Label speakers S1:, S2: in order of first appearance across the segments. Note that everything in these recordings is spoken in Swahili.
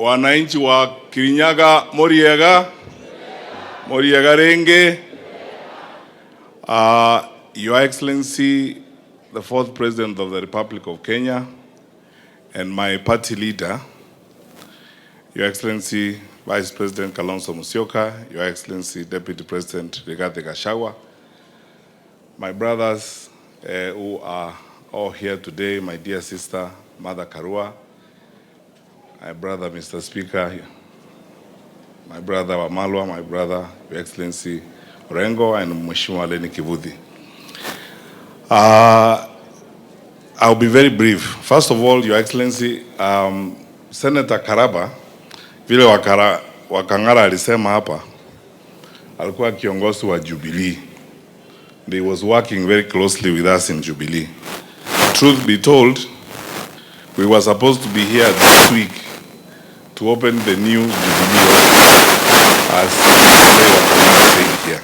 S1: wananchi wa Kirinyaga, Moriega Renge, Your Excellency, the fourth President of the Republic of Kenya, and my party leader, Your Excellency, Vice President Kalonzo Musyoka, Your Excellency, Deputy President Gachagua, my brothers who are all here today, my dear sister, Mother Karua, my brother, Mr. Speaker, my brother Wamalwa, my brother, Your Excellency Orengo, and Mheshimiwa Leni Kivuthi. I'll be very brief. First of all, Your Excellency, Senator Karaba, vile Wakangara alisema hapa, alikuwa kiongozi wa Jubilee. He was working very closely with us in Jubilee. Truth be told, we were supposed to be here this week to open the new Jubilee office, as said here.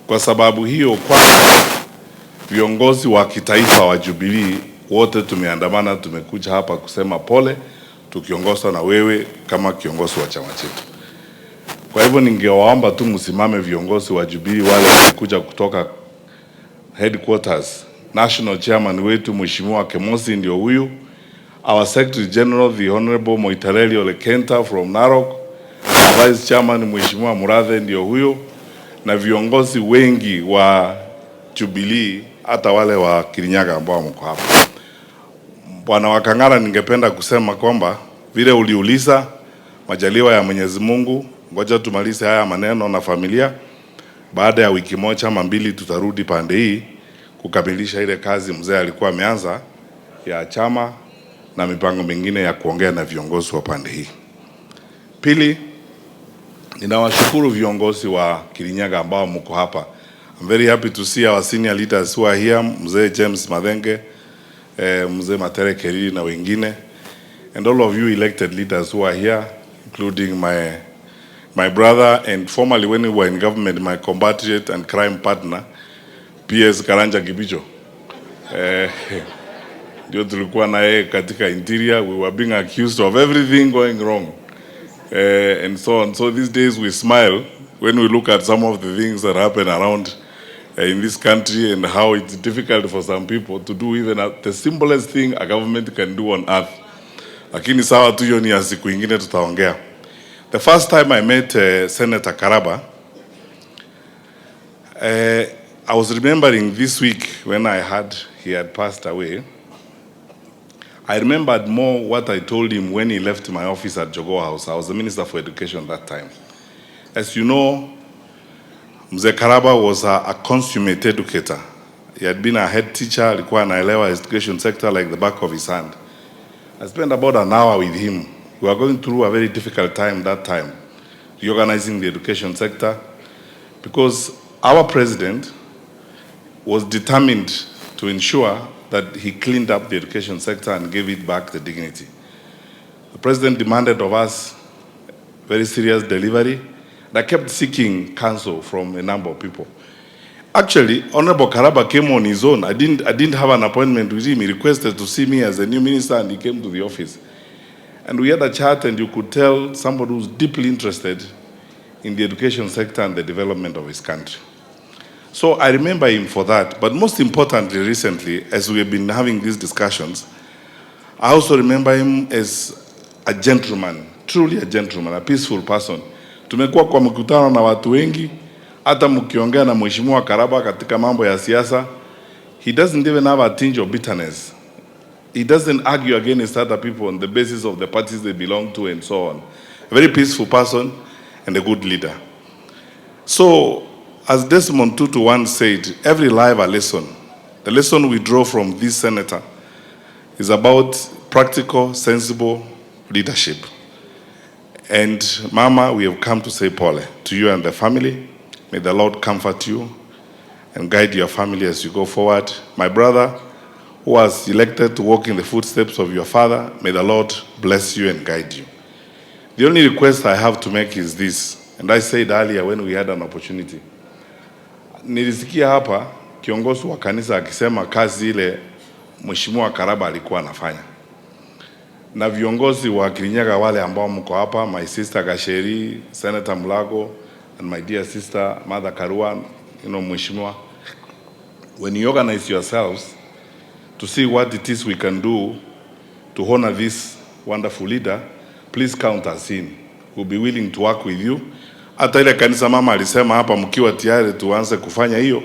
S1: Kwa sababu hiyo, kwanza viongozi wa kitaifa wa Jubilee wote tumeandamana, tumekuja hapa kusema pole, tukiongozwa na wewe kama kiongozi wa chama chetu. Kwa hivyo ningewaomba tu msimame viongozi wa Jubilee wale wamekuja kutoka headquarters. National Chairman wetu Mheshimiwa Kemosi ndio huyu. Our Secretary General, the Honorable Moitareli Olekenta from Narok. Our Vice Chairman Mheshimiwa Murathe ndio huyo. Na viongozi wengi wa Jubilee, hata wale wa Kirinyaga ambao mko hapa. Bwana Wakangara, ningependa kusema kwamba vile uliuliza, majaliwa ya Mwenyezi Mungu, ngoja tumalize haya maneno na familia. Baada ya wiki moja ama mbili tutarudi pande hii kukamilisha ile kazi mzee alikuwa ameanza ya chama na mipango mingine ya kuongea na viongozi wa pande hii. Pili, ninawashukuru viongozi wa Kirinyaga ambao mko hapa. I'm very happy to see our senior leaders who are here, mzee James Madenge, mzee Matere Keriri na wengine, and all of you elected leaders who are here, including my brother and formerly when we were in government, my compatriot and crime partner, PS Karanja Kibicho. Ndio tulikuwa na yeye katika interior. We were being accused of everything going wrong, and so on. So these days we smile when we look at some of the things that happen around in this country and how it's difficult for some people to do even the simplest thing a government can do on earth. Lakini sawa tu, hiyo ni ya siku ingine tutaongea. The first time I met Senator Karaba, I was remembering this week when I heard he had passed away. I remembered more what I told him when he left my office at Jogoo House. I was the Minister for Education that time. As you know, Mzee Karaba was a consummate educator. He had been a head teacher, alikuwa anaelewa education sector like the back of his hand. I spent about an hour with him. We were going through a very difficult time that time, reorganizing the education sector, because our president was determined to ensure that he cleaned up the education sector and gave it back the dignity. The president demanded of us very serious delivery, and I kept seeking counsel from a number of people. Actually, Honorable Karaba came on his own. I didn't have an appointment with him. He requested to see me as a new minister, and he came to the office. And we had a chat, and you could tell somebody who's deeply interested in the education sector and the development of his country. So I remember him for that. But most importantly, recently, as we have been having these discussions, I also remember him as a gentleman, truly a gentleman, a peaceful person. Tumekuwa kwa mkutano na watu wengi, hata mkiongea na Mheshimiwa Karaba katika mambo ya siasa, he doesn't even have a tinge of bitterness. He doesn't argue against other people on the basis of the parties they belong to and so on. A very peaceful person and a good leader. So, as Desmond Tutu once said, every life a lesson. The lesson we draw from this senator is about practical, sensible leadership. And Mama, we have come to say pole to you and the family. May the Lord comfort you and guide your family as you go forward. My brother, who was elected to walk in the footsteps of your father, may the Lord bless you and guide you. The only request I have to make is this, and I said earlier when we had an opportunity. Nilisikia hapa kiongozi wa kanisa akisema kazi ile Mheshimiwa Karaba alikuwa anafanya. na viongozi wa Kirinyaga wale ambao mko hapa, my sister Gacheri, Senator Mulago, and my dear sister Mother Karua, Mheshimiwa, when you organize yourselves to see what it is we can do to honor this wonderful leader, please count us in. We'll be willing to work with you. Hata ile kanisa mama alisema hapa, mkiwa tayari tuanze kufanya hiyo,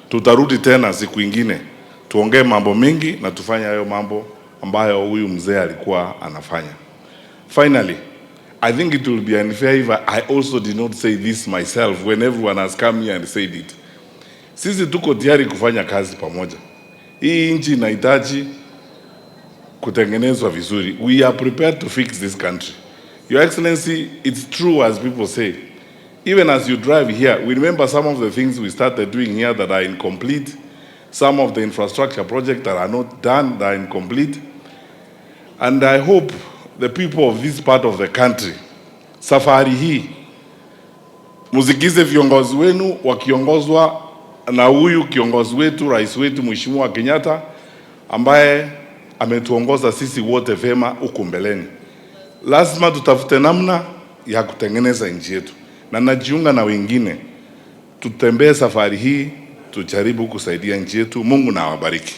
S1: tutarudi tena siku ingine tuongee mambo mengi na tufanye hayo mambo ambayo huyu mzee alikuwa anafanya. Finally, I think it will be unfair if I also did not say this myself when everyone has come here and said it. Sisi tuko tayari kufanya kazi pamoja. Hii nchi inahitaji kutengenezwa vizuri. We are prepared to fix this country. Your Excellency, it's true as people say. Even as you drive here, we remember some of the things we started doing here that are incomplete. Some of the infrastructure projects that are not done, that are incomplete. And I hope the people of this part of the country, safari hii, muzikize viongozi wenu wakiongozwa na huyu kiongozi wetu, rais wetu Mheshimiwa Kenyatta, ambaye ametuongoza sisi wote vema huko mbeleni. Lazima tutafute namna ya kutengeneza nchi yetu. Na najiunga na wengine, tutembee safari hii, tujaribu kusaidia nchi yetu. Mungu na awabariki.